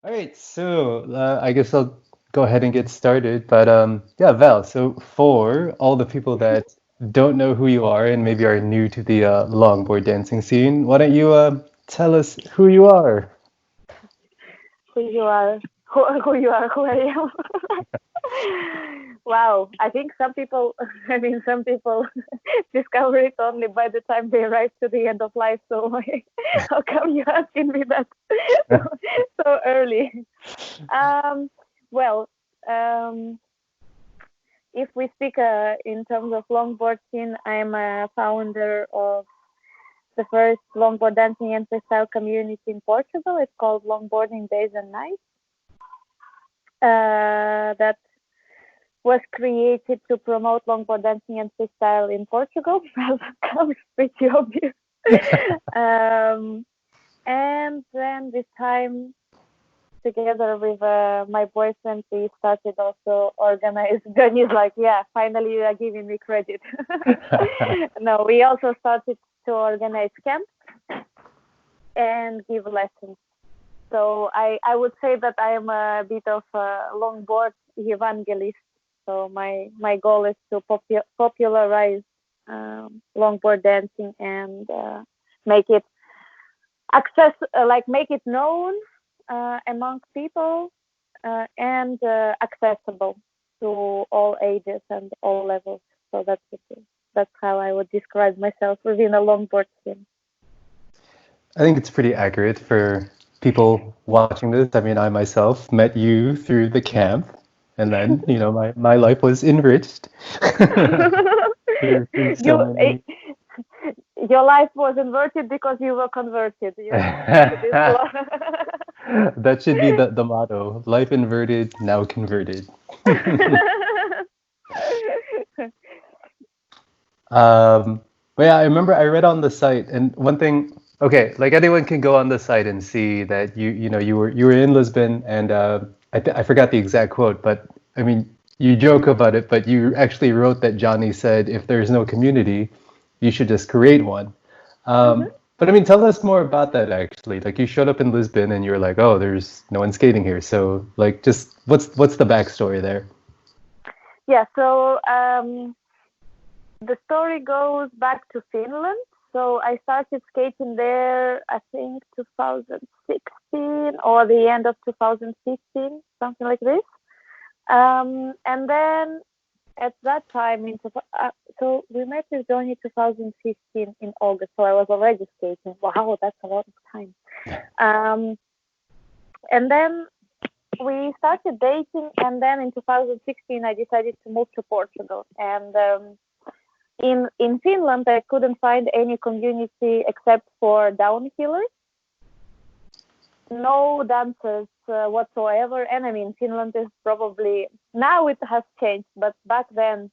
All right, so I guess I'll go ahead and get started. But yeah, Val, so for all the people that don't know who you are and maybe are new to the longboard dancing scene, why don't you tell us who you are? Who you are, who you are, who I am. Wow, I think some people, some people discover it only by the time they arrive to the end of life. So how come you asking me that so early? Um, well, um, if we speak in terms of longboard scene, I'm a founder of the first longboard dancing and freestyle community in Portugal. It's called Longboarding Days and Nights. That was created to promote longboard dancing and freestyle in Portugal. That comes pretty obvious. um, and then this time, together with my boyfriend, we started also organize. Johnny's like, yeah, finally you are giving me credit. No, we also started to organize camps and give lessons. So I would say that I am a bit of a longboard evangelist. So my goal is to popularize longboard dancing and make it make it known among people and accessible to all ages and all levels. So that's how I would describe myself within a longboard scene. I think it's pretty accurate for people watching this. I mean, I myself met you through the camp, and then, my life was enriched through so you many. Your life was inverted because you were converted, to this law. That should be the motto. Life inverted, now converted. Um, but yeah, I remember I read on the site, and one thing, okay, like anyone can go on the site and see that you were in Lisbon, and I forgot the exact quote, but I mean, you joke about it, but you actually wrote that Johnny said if there's no community, you should just create one. Hmm. But I mean, tell us more about that actually. Like you showed up in Lisbon and you were like, oh, there's no one skating here. So like, just what's the backstory there? Yeah, so the story goes back to Finland. So I started skating there, I think 2016 or the end of 2015, something like this. And then at that time, so we met with Johnny 2015 in August. So I was already skating. Wow, that's a lot of time. Um, and then we started dating, and then in 2016, I decided to move to Portugal. And in Finland, I couldn't find any community except for downhillers, no dancers whatsoever. And I mean, Finland is probably now it has changed, but back then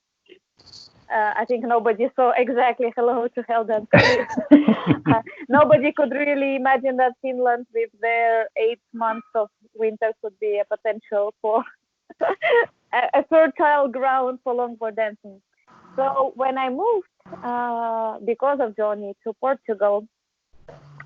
I think nobody saw exactly hello to hell dancers. Nobody could really imagine that Finland, with their 8 months of winter, could be a potential for a fertile ground for longboard dancing. So when I moved, because of Johnny, to Portugal,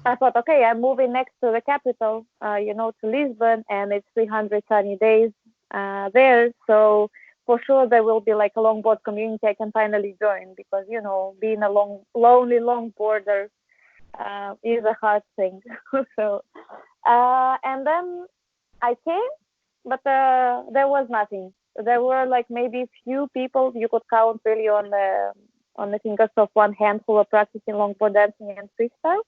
I thought, okay, I'm moving next to the capital, to Lisbon, and it's 300 sunny days there. So for sure there will be like a longboard community I can finally join, because being a lonely longboarder is a hard thing. So and then I came, but there was nothing. There were like maybe few people you could count really on the fingers of one hand who were practicing longboard dancing and freestyle,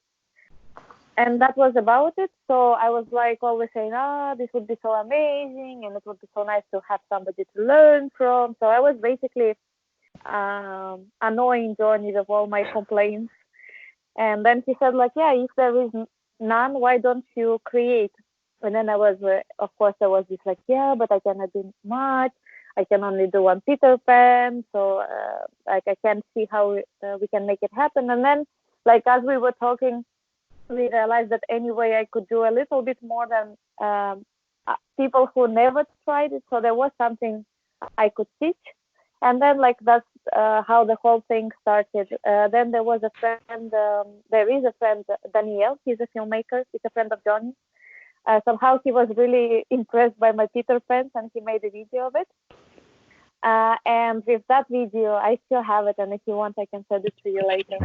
and that was about it. So I was like always saying, this would be so amazing, and it would be so nice to have somebody to learn from. So I was basically annoying Johnny with all my complaints. And then he said, like, yeah, if there is none, why don't you create? And then of course, there was this like, yeah, but I cannot do much. I can only do one Peter Pan. So like I can't see how we can make it happen. And then, like, as we were talking, we realized that anyway I could do a little bit more than people who never tried it. So there was something I could teach. And then like that's how the whole thing started. Then there was a friend, there is a friend, Daniel. He's a filmmaker. He's a friend of Johnny. Somehow he was really impressed by my Peter Pan, and he made a video of it. And with that video, I still have it, and if you want, I can send it to you later.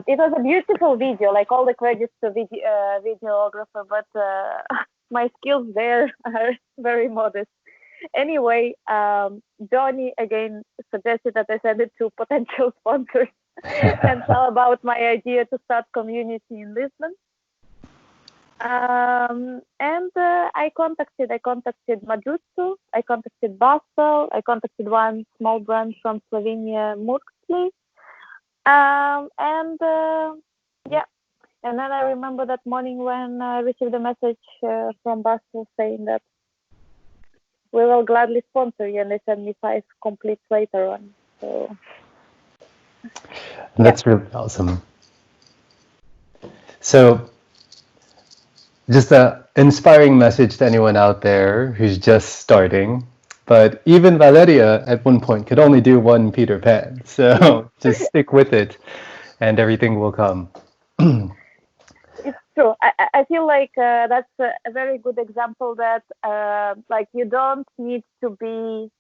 It was a beautiful video, like all the credits to videographer, but my skills there are very modest. Anyway, Johnny again suggested that I send it to potential sponsors and tell about my idea to start community in Lisbon. And I contacted Majutsu, I contacted Basel, I contacted one small brand from Slovenia, Murkli. And then I remember that morning when I received a message from Basel saying that we will gladly sponsor you, and they sent me 5 completes later on. So that's really awesome. So just an inspiring message to anyone out there who's just starting. But even Valeriya at one point could only do one Peter Pan. So just stick with it and everything will come. It's true. I feel like that's a very good example that like you don't need to be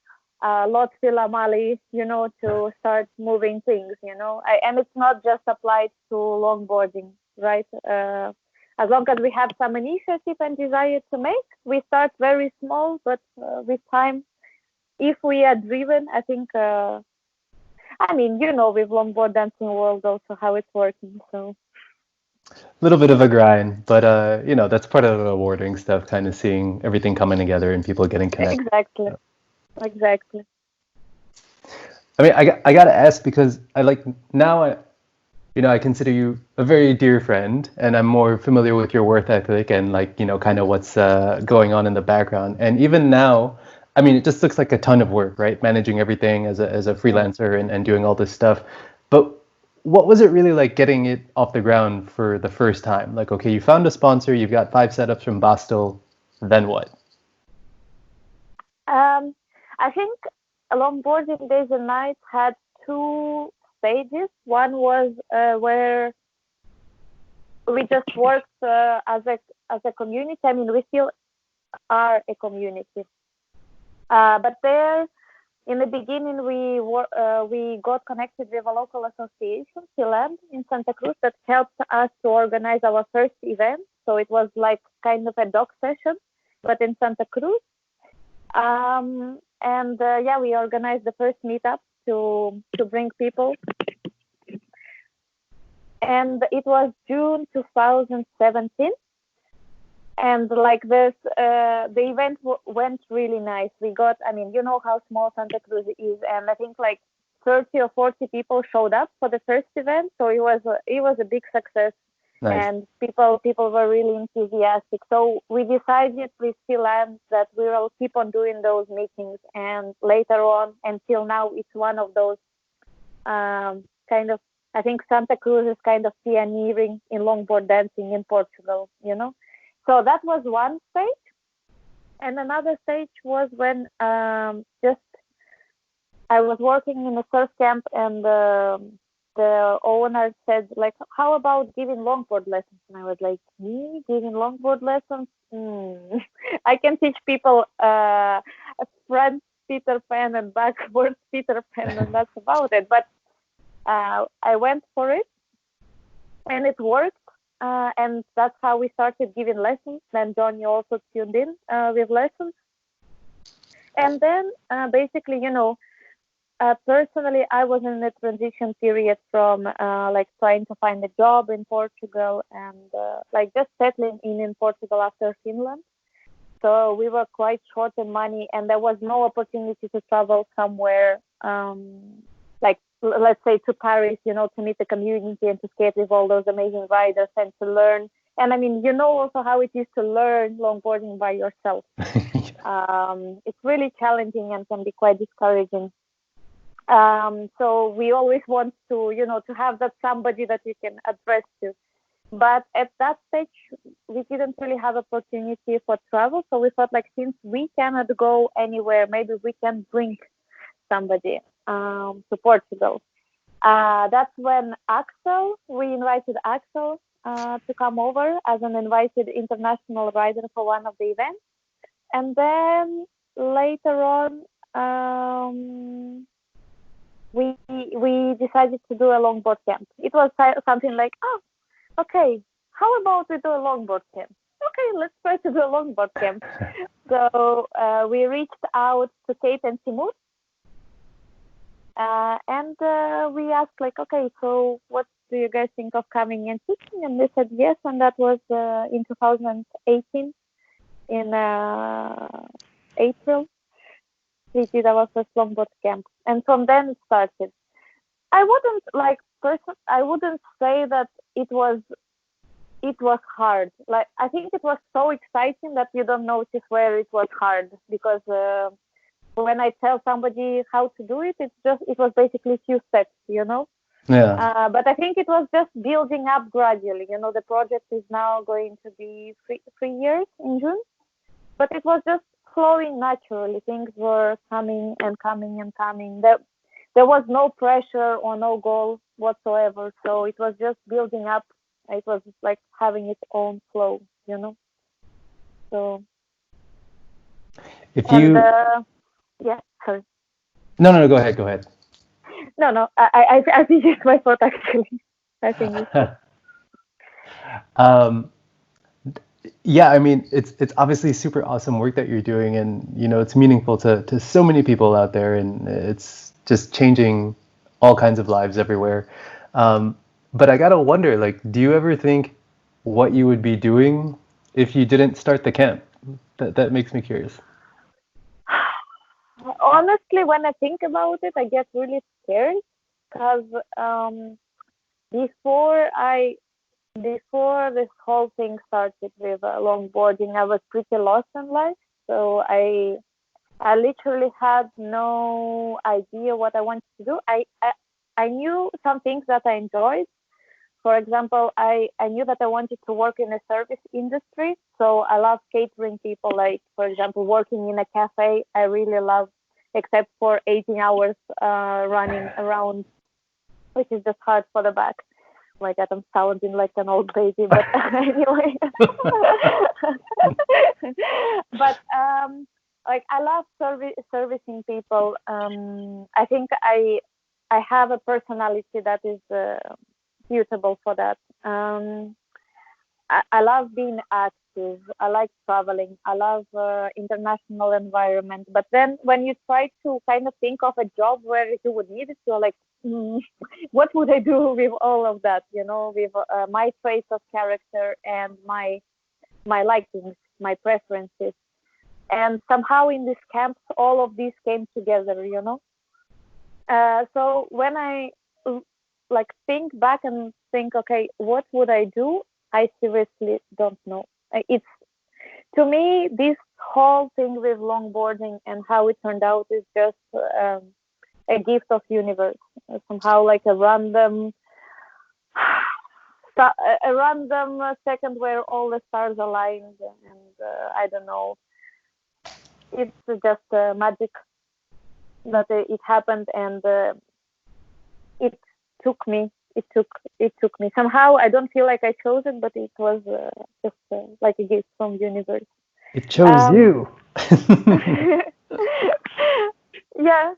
Lotfi Lamali, to start moving things, and it's not just applied to longboarding, right? As long as we have some initiative and desire to make, we start very small, but with time, if we are driven, I think, with Longboard Dancing World also how it's working, so. A little bit of a grind, but that's part of the rewarding stuff, kind of seeing everything coming together and people getting connected. Exactly. I mean, I gotta ask because I consider you a very dear friend, and I'm more familiar with your work ethic and kind of what's going on in the background. And even now, I mean, it just looks like a ton of work, right? Managing everything as a freelancer and doing all this stuff. But what was it really like getting it off the ground for the first time? Like, okay, you found a sponsor, you've got 5 setups from Bastel, then what? I think Longboarding Days and Nights had 2 stages. One was where we just worked as a community. I mean, we still are a community. But there, in the beginning, we got connected with a local association, Philand, in Santa Cruz, that helped us to organize our first event. So it was like kind of a dog session, but in Santa Cruz. We organized the first meetup to bring people. And it was June 2017. And like this, the event went really nice. We got, you know how small Santa Cruz is, and I think like 30 or 40 people showed up for the first event. So it was a big success. Nice. And people were really enthusiastic. So we decided with Philand that we will keep on doing those meetings, and later on, until now, it's one of those kind of, I think Santa Cruz is kind of pioneering in longboard dancing in Portugal, So that was one stage. And another stage was when I was working in a surf camp, and the owner said, like, how about giving longboard lessons? And I was like, me giving longboard lessons? I can teach people front Peter Pan and backwards Peter Pan, and that's about it. But I went for it, and it worked. And that's how we started giving lessons. Then Johnny also tuned in with lessons. And then basically, personally, I was in a transition period from trying to find a job in Portugal and just settling in Portugal after Finland. So we were quite short in money, and there was no opportunity to travel somewhere, let's say to Paris, to meet the community and to skate with all those amazing riders and to learn. And also how it is to learn longboarding by yourself. It's really challenging and can be quite discouraging. So we always want to, to have that somebody that you can address to. But at that stage, we didn't really have opportunity for travel. So we thought, since we cannot go anywhere, maybe we can bring somebody to Portugal. That's when we invited Axel to come over as an invited international rider for one of the events. And then later on, we decided to do a longboard camp. It was something like, oh, okay, how about we do a longboard camp? Okay, let's try to do a longboard camp. So we reached out to Kate and Timur, and we asked like, okay, so what do you guys think of coming and teaching? And they said yes, and that was in 2018 in April. We did our first longboard camp, and from then it started. I wouldn't say that it was hard. Like, I think it was so exciting that you don't notice where it was hard, because when I tell somebody how to do it, it was basically a few steps, Yeah. But I think it was just building up gradually. The project is now going to be 3 years in June, but it was just flowing naturally. Things were coming and coming and coming. There was no pressure or no goal whatsoever. So it was just building up. It was like having its own flow, So. If you. Yeah, sorry. No, go ahead. Go ahead. No, I finished my thought actually. I think. Yeah, I mean, it's obviously super awesome work that you're doing, and it's meaningful to so many people out there, and it's just changing all kinds of lives everywhere. But I gotta wonder, like, do you ever think what you would be doing if you didn't start the camp? That makes me curious. Honestly, when I think about it, I get really scared, because before this whole thing started with longboarding, I was pretty lost in life. So I literally had no idea what I wanted to do. I knew some things that I enjoyed. For example, I knew that I wanted to work in a service industry. So I love catering people, like, for example, working in a cafe. I really love, except for 18 hours running around, which is just hard for the back. My God, I'm sounding like an old lady, but anyway. But like, I love servicing people. I think I have a personality that is suitable for that. I love being active. I like traveling. I love international environment. But then when you try to kind of think of a job where you would need it, you're like, what would I do with all of that? With my traits of character and my likings, my preferences. And somehow in this camp, all of these came together, So when I like think back and think, okay, what would I do? I seriously don't know. It's, to me, this whole thing with longboarding and how it turned out is just a gift of universe. Somehow, like a random second where all the stars aligned, and I don't know. It's just magic that it happened, and it took me. It took me. Somehow I don't feel like I chose it, but it was just like a gift from universe. It chose you. Yeah.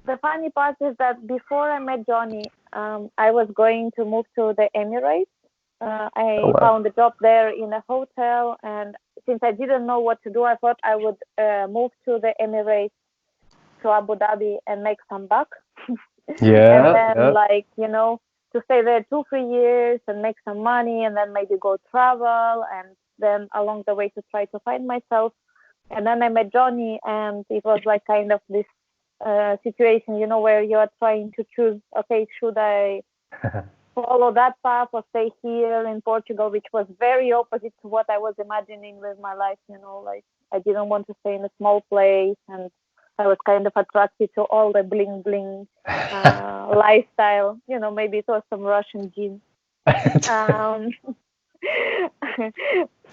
The funny part is that before I met Johnny, I was going to move to the Emirates. I found a job there in a hotel, and since I didn't know what to do, I thought I would move to the Emirates, to Abu Dhabi, and make some buck. Yeah. And then, to stay there 2-3 years and make some money, and then maybe go travel, and then along the way to try to find myself. And then I met Johnny, and it was like kind of this situation, where you are trying to choose, okay, should I follow that path or stay here in Portugal, which was very opposite to what I was imagining with my life. Like, I didn't want to stay in a small place, and I was kind of attracted to all the bling bling lifestyle. Maybe it was some Russian genes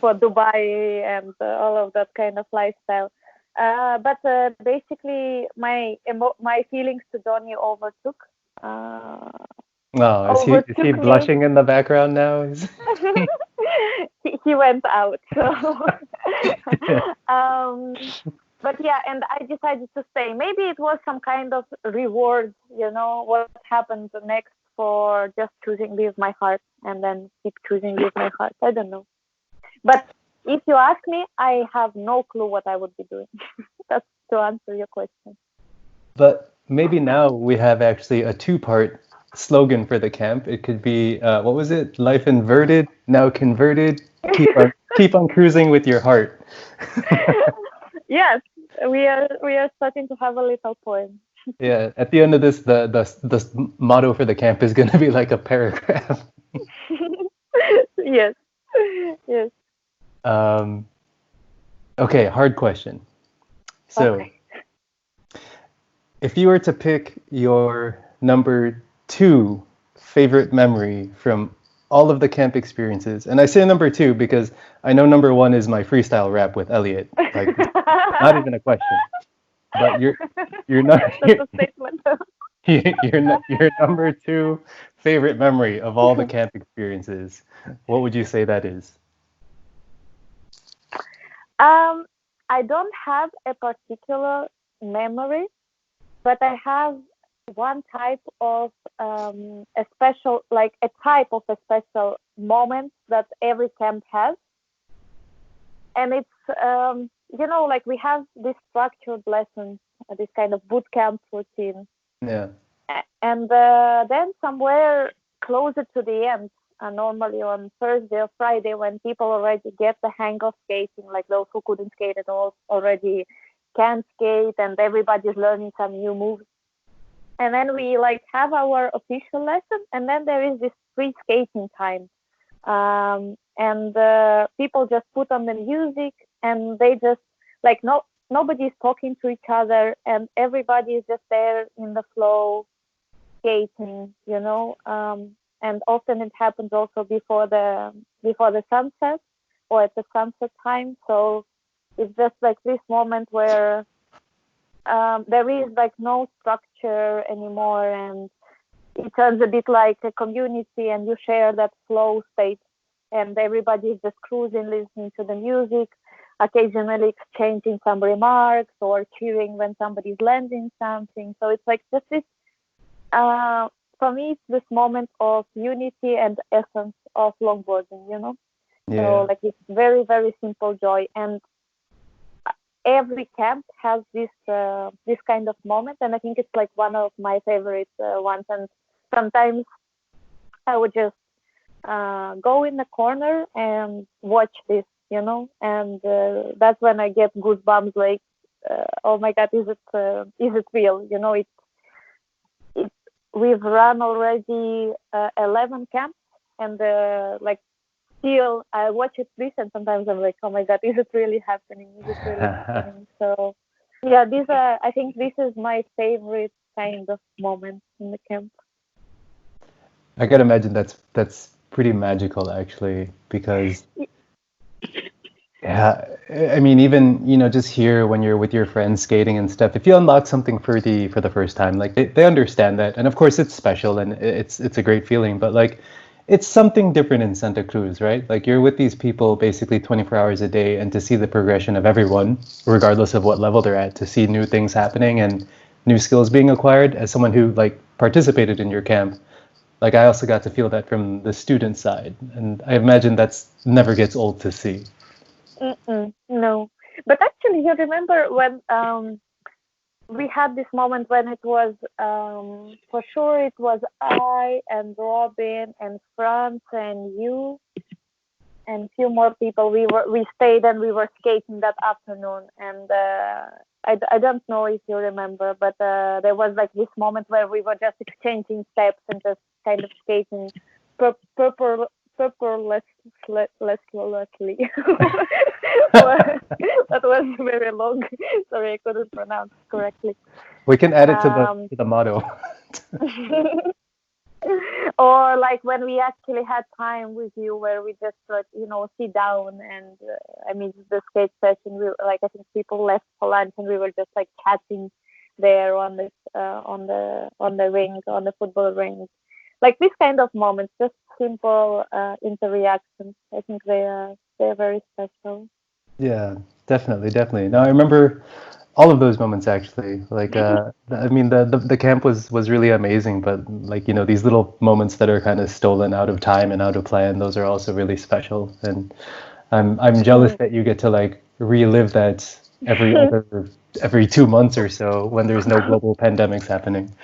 for Dubai and all of that kind of lifestyle. But basically, my feelings to Johnny overtook. uh, Oh, is he overtook me. blushing in the background now? He went out. So, um, but yeah, and I decided to stay. Maybe it was some kind of reward, what happened next for just choosing with my heart and then keep choosing with my heart. I don't know. But if you ask me, I have no clue what I would be doing. That's to answer your question. But maybe now we have actually a two-part slogan for the camp. It could be what was it? Life inverted, now converted. Keep on cruising with your heart. Yes, we are starting to have a little poem. Yeah, at the end of this, the motto for the camp is going to be like a paragraph. Yes, yes. Um, okay, hard question. So, Okay. if you were to pick your number two favorite memory from all of the camp experiences, and I say number two because I know number one is my freestyle rap with Elliot. Like, not even a question. But you're not That's a statement. your number two favorite memory of all the camp experiences. What would you say that is? Um, I don't have a particular memory, but I have one type of a special, like a type of a special moment that every camp has, and it's like we have this structured lessons, this kind of boot camp routine, Yeah. and then somewhere closer to the end, normally on Thursday or Friday, when people already get the hang of skating, like those who couldn't skate at all already can skate, and everybody's learning some new moves. And then we like have our official lesson, and then there is this free skating time, and people just put on the music, and they just like nobody's talking to each other, and everybody is just there in the flow skating, and often it happens also before the sunset or at the sunset time. So it's just like this moment where there is like no structure anymore, and it turns a bit like a community, and you share that flow state, and everybody is just cruising, listening to the music, occasionally exchanging some remarks or cheering when somebody's landing something. So it's like just this uh, for me, it's this moment of unity and essence of longboarding. So Yeah. like it's very, very simple joy, and every camp has this kind of moment, and I think it's like one of my favorite ones. And sometimes I would just go in the corner and watch this, and that's when I get goosebumps. Like, oh my God, is it real? It we've run already 11 camps, and like still I watch it this, and sometimes I'm like, oh my God, is it really happening? Is it really happening? So yeah, I think this is my favorite kind of moment in the camp. I gotta imagine that's pretty magical actually, because yeah, I mean even just here when you're with your friends skating and stuff, if you unlock something for the first time, like they understand that, and of course it's special and it's a great feeling, but like it's something different in Santa Cruz, right? Like you're with these people basically 24 hours a day, and to see the progression of everyone, regardless of what level they're at, to see new things happening and new skills being acquired, as someone who like participated in your camp, like I also got to feel that from the student side, and I imagine that's never gets old to see. No, but actually, you remember when we had this moment when it was for sure it was I and Robin and Franz and you and few more people. We stayed and we were skating that afternoon, and I don't know if you remember, but there was like this moment where we were just exchanging steps and just kind of skating purple purposely. That was very long. Sorry, I couldn't pronounce correctly. We can add it to the Um, to the motto. or like when we actually had time with you where we just like sit down and I mean the skate session, we like I think people left for lunch and we were just like chatting there on the ring, on the football ring. Like this kind of moments, just simple interactions. I think they're very special. Yeah, definitely, definitely. No, I remember all of those moments actually. Like, I mean, the camp was really amazing, but like, these little moments that are kind of stolen out of time and out of plan, those are also really special. And I'm jealous that you get to like relive that every 2 months or so when there's no global pandemics happening.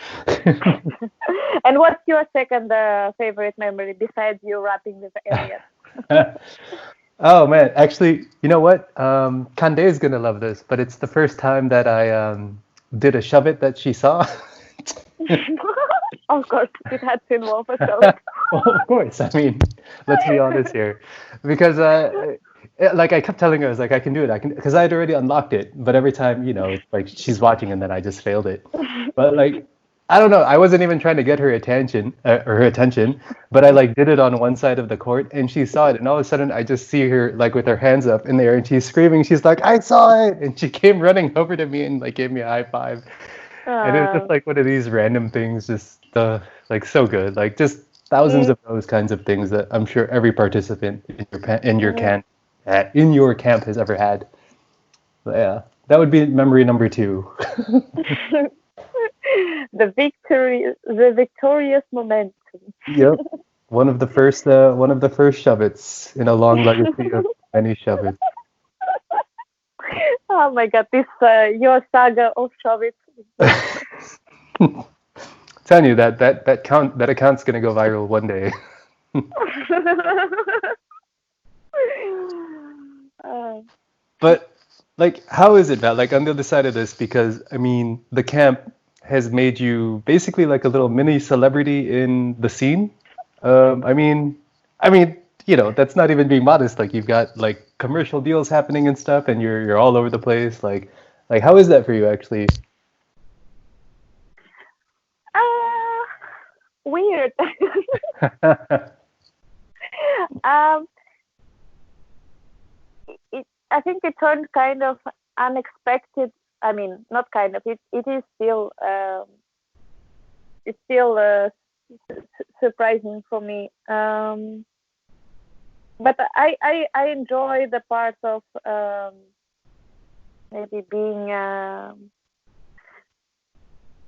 And what's your second favorite memory besides you rapping with Elliot? Oh man, actually, you know what? Kande is gonna love this, but it's the first time that I did a shove it that she saw. Of course, it had to involve a shove. Well, of course. I mean, let's be honest here, because like I kept telling her, I was like, I can do it, I can, because I had already unlocked it, but every time, it's like she's watching and then I just failed it. But like, I don't know, I wasn't even trying to get her attention, but I like did it on one side of the court and she saw it, and all of a sudden I just see her like with her hands up in the air and she's screaming, she's like, I saw it, and she came running over to me and like gave me a high five. And it was just like one of these random things, just like so good, like just thousands of those kinds of things that I'm sure every participant in your camp has ever had. But yeah, that would be memory number two. The victorious momentum. Yep, one of the first shove-its in a long legacy of many shove-its. Oh my God, this your saga of shove-it. Telling you that account's gonna go viral one day. But like, how is it, Matt? Like on the other side of this, because I mean, the camp has made you basically like a little mini celebrity in the scene. I mean, that's not even being modest. Like you've got like commercial deals happening and stuff, and you're all over the place. Like how is that for you actually? Weird. um, I think it turned kind of unexpected. I mean, not kind of. It is still it's still surprising for me. But I enjoy the part of maybe being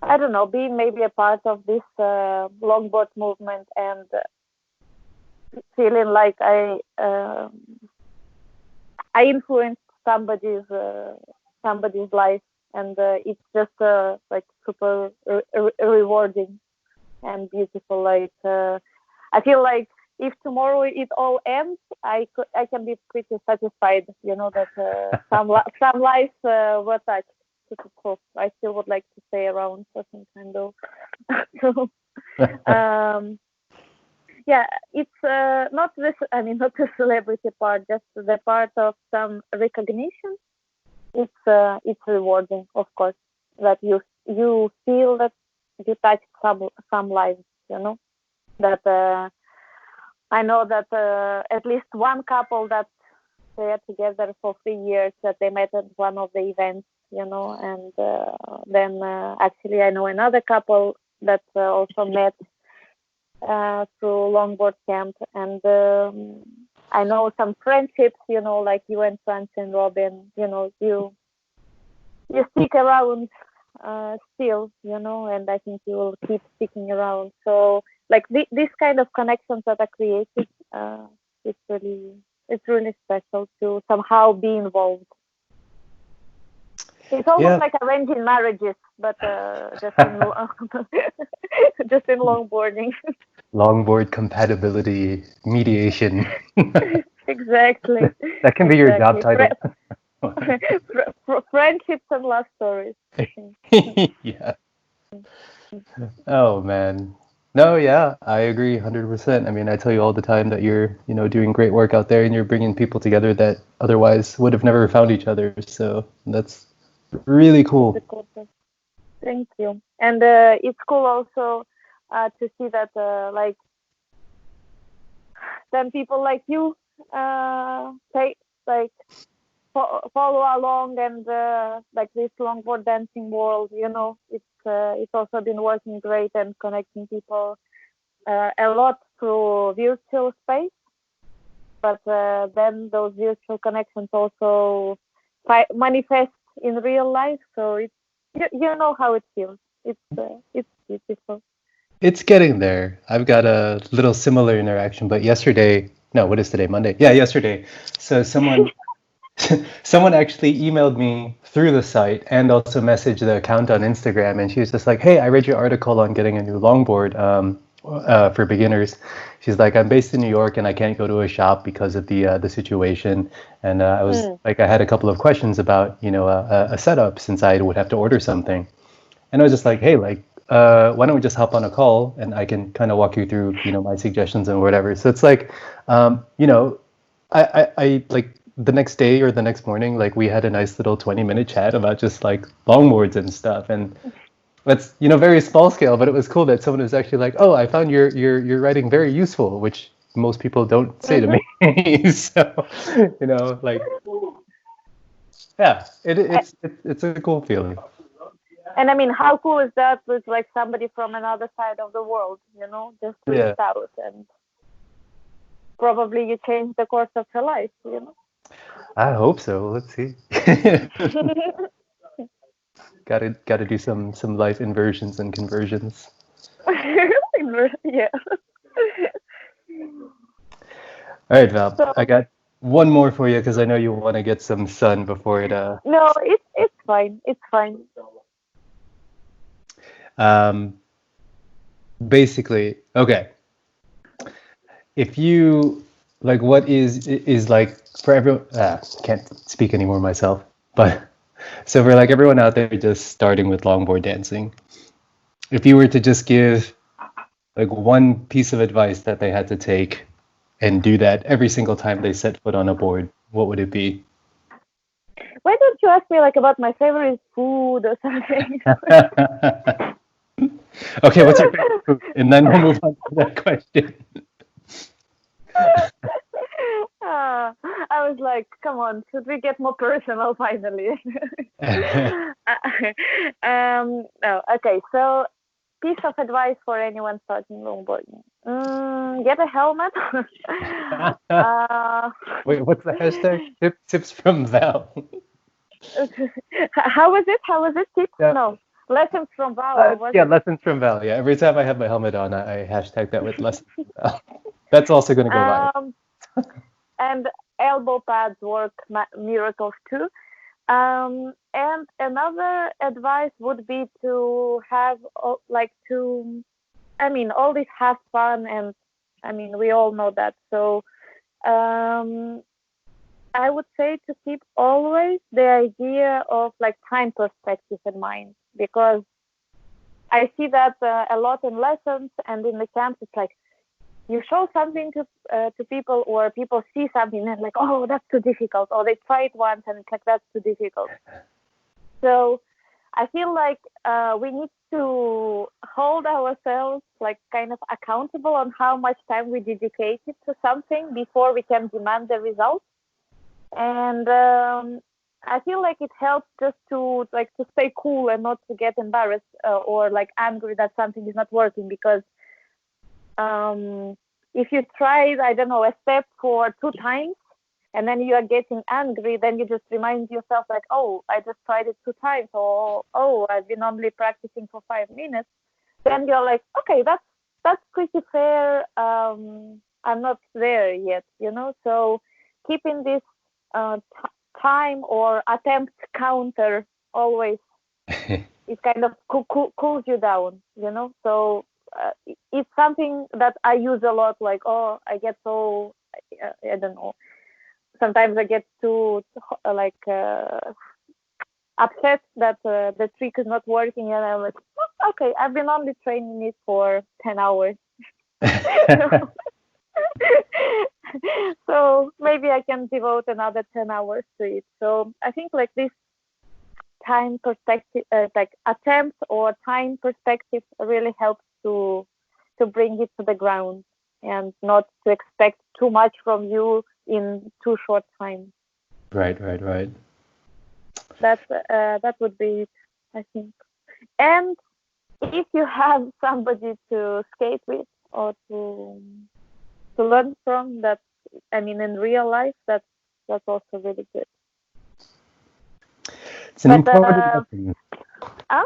I don't know, being maybe a part of this longboard movement and feeling like I influenced somebody's life, and it's just like super rewarding and beautiful. Like I feel like if tomorrow it all ends, I can be pretty satisfied. That some lives were touched. So I still would like to stay around for some kind of. So, yeah, it's not this. I mean, not the celebrity part, just the part of some recognition. It's rewarding, of course, that you feel that you touch some lives. That I know that at least one couple that they are together for 3 years, that they met at one of the events. And then actually I know another couple that also met through Longboard Camp, and I know some friendships, like you and Franz and Robin, you stick around still, and I think you will keep sticking around. So like this kind of connections that are created, it's really special to somehow be involved. It's almost like arranging marriages, but just in just in longboarding. Longboard compatibility mediation. Exactly. That can be your job title. Friendships and love stories. Yeah. Oh man. No, yeah, I agree 100%. I mean, I tell you all the time that you're, doing great work out there and you're bringing people together that otherwise would have never found each other. So that's really cool. Thank you. And it's cool also to see that like then people like you take like follow along, and like this Longboard Dancing World, it's also been working great and connecting people a lot through virtual space. But then those virtual connections also manifest in real life. So it's you know how it feels. It's beautiful. It's getting there. I've got a little similar interaction, but yesterday, no, what is today? Monday? Yeah, yesterday. So someone actually emailed me through the site and also messaged the account on Instagram, and she was just like, "Hey, I read your article on getting a new longboard for beginners." She's like, "I'm based in New York and I can't go to a shop because of the situation." And I was like, I had a couple of questions about a setup since I would have to order something. And I was just like, hey, like, why don't we just hop on a call and I can kind of walk you through, my suggestions and whatever. So it's like, I like the next day or the next morning, like we had a nice little 20-minute chat about just like longboards and stuff. And that's, very small scale, but it was cool that someone was actually like, oh, I found your writing very useful, which most people don't say to me. So, like, yeah, it's a cool feeling. And I mean, how cool is that with like somebody from another side of the world, just reached out, and probably you changed the course of her life, I hope so. Let's see. Gotta do some life inversions and conversions. Yeah. All right, Val. So, I got one more for you because I know you want to get some sun before it. No, it's fine. It's fine. Basically, okay. If you like, what is like for everyone? Can't speak anymore myself. But so for like everyone out there just starting with longboard dancing, if you were to just give like one piece of advice that they had to take and do that every single time they set foot on a board, what would it be? Why don't you ask me like about my favorite food or something? Okay, what's your favorite food? And then we'll move on to that question. I was like, come on, should we get more personal finally? No, okay, so piece of advice for anyone starting longboarding. Get a helmet. Wait, what's the hashtag? Tips from Val. How was it? Tips? Yeah. No, lessons from Val. Yeah, lessons from Val. Yeah, every time I have my helmet on, I hashtag that with lessons from Val. That's also going to go viral. And elbow pads work miracles too. And another advice would be to have all this have fun, and I mean, we all know that. So I would say to keep always the idea of like time perspective in mind, because I see that a lot in lessons and in the camps. It's like you show something to people, or people see something and like, oh, that's too difficult, or they try it once and it's like, that's too difficult. So I feel like we need to hold ourselves like kind of accountable on how much time we dedicated to something before we can demand the results. And I feel like it helps just to stay cool and not to get embarrassed or like angry that something is not working, because if you tried, I don't know, a step for 2 times and then you are getting angry, then you just remind yourself like, oh, I just tried it 2 times, or oh, I've been only practicing for 5 minutes. Then you're like, okay, that's pretty fair. I'm not there yet, So keeping this time or attempt counter always, it kind of cools you down, So it's something that I use a lot. Like, oh, I get so I don't know. Sometimes I get too upset that the trick is not working, and I'm like, oh, okay, I've been only training it for 10 hours. So maybe I can devote another 10 hours to it. So I think like this time perspective, like attempt or time perspective, really helps to bring it to the ground and not to expect too much from you in too short time. Right. that would be it, I think. And if you have somebody to skate with or to learn from, that I mean, in real life, that's also really good. It's an But important lesson. uh,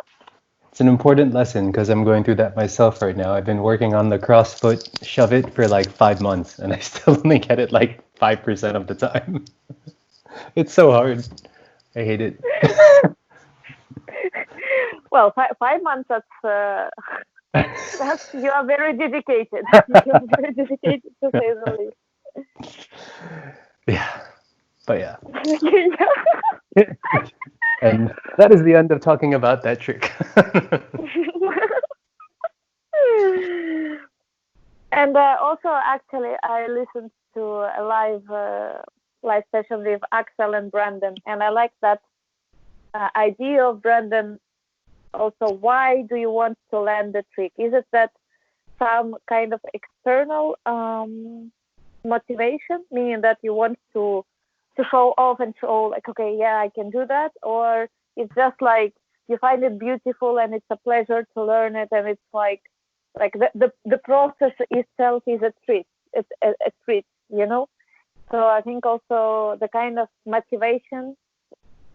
It's an important lesson because I'm going through that myself right now. I've been working on the CrossFit shove it for like 5 months and I still only get it like 5% of the time. It's so hard. I hate it. well, 5 months. That's you are very dedicated. You are very dedicated to say the least. Yeah, but yeah. And that is the end of talking about that trick. And also, actually, I listened to a live session with Axel and Brandon, and I like that idea of Brandon. Also, why do you want to learn the trick? Is it that some kind of external motivation, meaning that you want to show off and show like, okay, yeah, I can do that, or it's just like you find it beautiful and it's a pleasure to learn it, and it's like the process itself is a treat. It's a treat, you know. So I think also the kind of motivation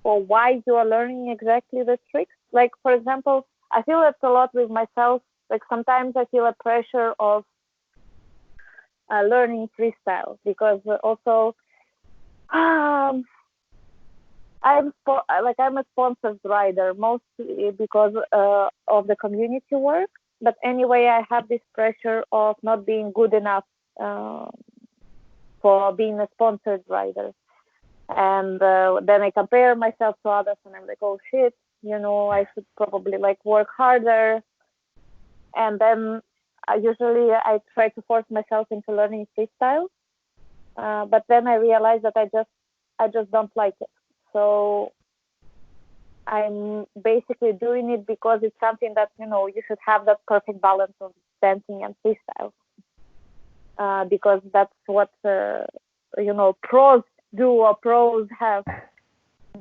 for why you are learning exactly the tricks. Like for example, I feel it a lot with myself. Like sometimes I feel a pressure of learning freestyle because also I'm a sponsored rider mostly because of the community work. But anyway, I have this pressure of not being good enough uh, for being a sponsored rider, and then I compare myself to others, and I'm like, oh shit, you know, I should probably like work harder. And then usually I try to force myself into learning freestyle, but then I realize that I just don't like it. So I'm basically doing it because it's something that, you know, you should have that perfect balance of dancing and freestyle, because that's what you know, pros do or pros have.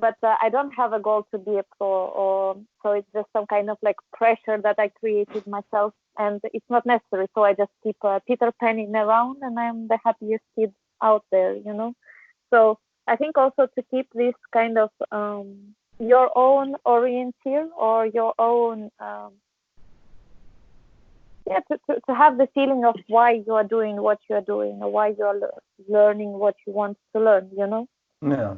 But I don't have a goal to be a pro, or so it's just some kind of like pressure that I created myself, and it's not necessary. So I just keep Peter Panning around, and I'm the happiest kid out there, you know. So I think also to keep this kind of your own orienteer or your own to have the feeling of why you are doing what you are doing, or why you are learning what you want to learn, you know. Yeah.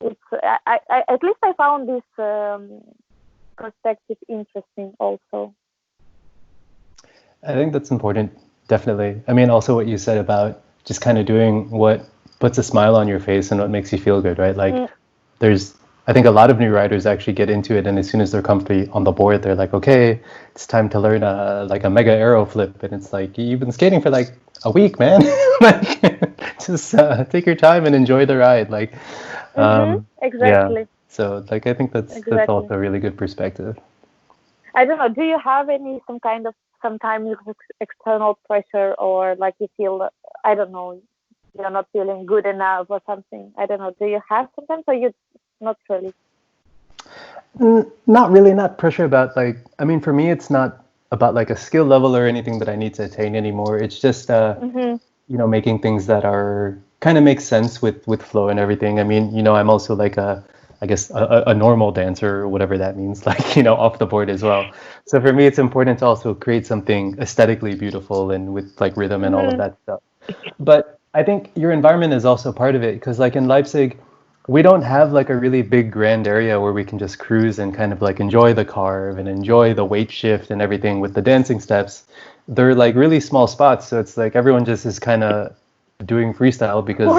It's I at least I found this perspective interesting also. I think that's important, definitely. I mean, also what you said about just kind of doing what puts a smile on your face and what makes you feel good, right? Like, I think a lot of new riders actually get into it, and as soon as they're comfy on the board, they're like, okay, it's time to learn like a mega arrow flip, and it's like you've been skating for like a week, man. Like, just take your time and enjoy the ride. Like, Exactly. Yeah. So, like, I think that's also a really good perspective. I don't know. Do you have some kind of sometimes external pressure, or like you feel, I don't know, you're not feeling good enough or something? I don't know. Do you have sometimes, or you not really? Not really, not pressure about like, I mean, for me, it's not about like a skill level or anything that I need to attain anymore. It's just, making things that are kind of make sense with flow and everything. I mean, I'm also like I guess a normal dancer or whatever that means, like, off the board as well. So for me, it's important to also create something aesthetically beautiful and with like rhythm and all of that stuff. But I think your environment is also part of it because like in Leipzig, we don't have like a really big grand area where we can just cruise and kind of like enjoy the carve and enjoy the weight shift and everything with the dancing steps. They're like really small spots, so it's like everyone just is kind of doing freestyle because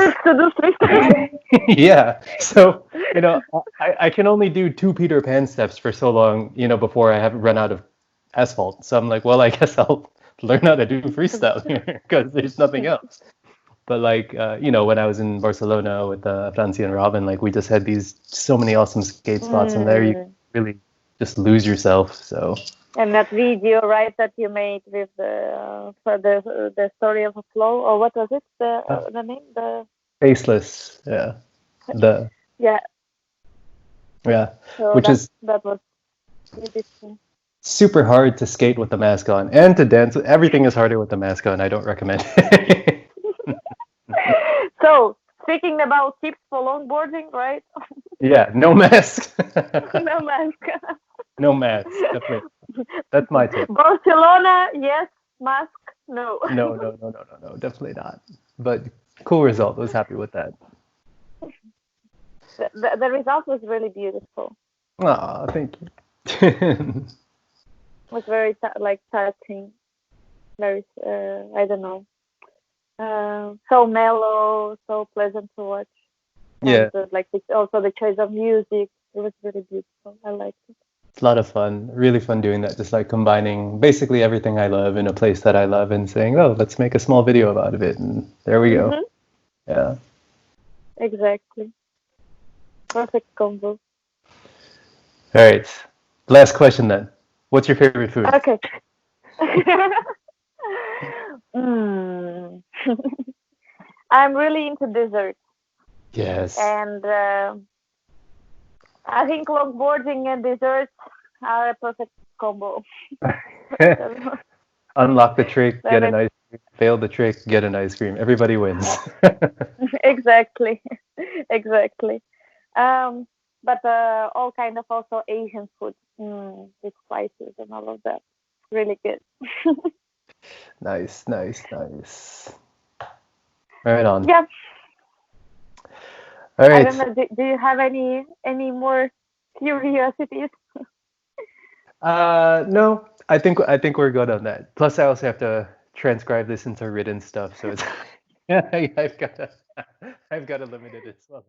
yeah. So I can only do two Peter Pan steps for so long, before I have run out of asphalt. So I'm like, well, I guess I'll learn how to do freestyle here because there's nothing else. But like, when I was in Barcelona with Francie and Robin, like we just had these so many awesome skate spots, and there you really just lose yourself. So. And that video, right, that you made with for the story of a flow, or what was it? The name, the Faceless, yeah. Yeah. Yeah, So which is that was really cool. super hard to skate with the mask on and to dance. Everything is harder with the mask on. I don't recommend it. So speaking about tips for longboarding, right? Yeah, no mask. No mask. No mask, definitely. That's my tip. Barcelona, yes. Mask, no. No, definitely not. But cool result. I was happy with that. The result was really beautiful. Ah, thank you. It was very like touching. Very, I don't know. So mellow, so pleasant to watch, Yeah, and like also the choice of music. It was really beautiful. I liked it. it's a lot of fun. Really fun doing that. Just like combining basically everything I love in a place that I love and saying, oh, let's make a small video about it. And there we go. Mm-hmm. Yeah. Exactly. Perfect combo. All right. Last question then. What's your favorite food? Okay. mm. I'm really into desserts, Yes. and I think longboarding and desserts are a perfect combo. Unlock the trick, get Then an ice cream. Fail the trick, get an ice cream. Everybody wins. exactly, exactly. Um, but all kind of also Asian food, with spices and all of that. Really good. Nice, nice, nice. Right on. Yeah, All I don't right. know. Do you have any more curiosities? No, I think we're good on that. Plus, I also have to transcribe this into written stuff, so it's yeah, I've got to limit it as well.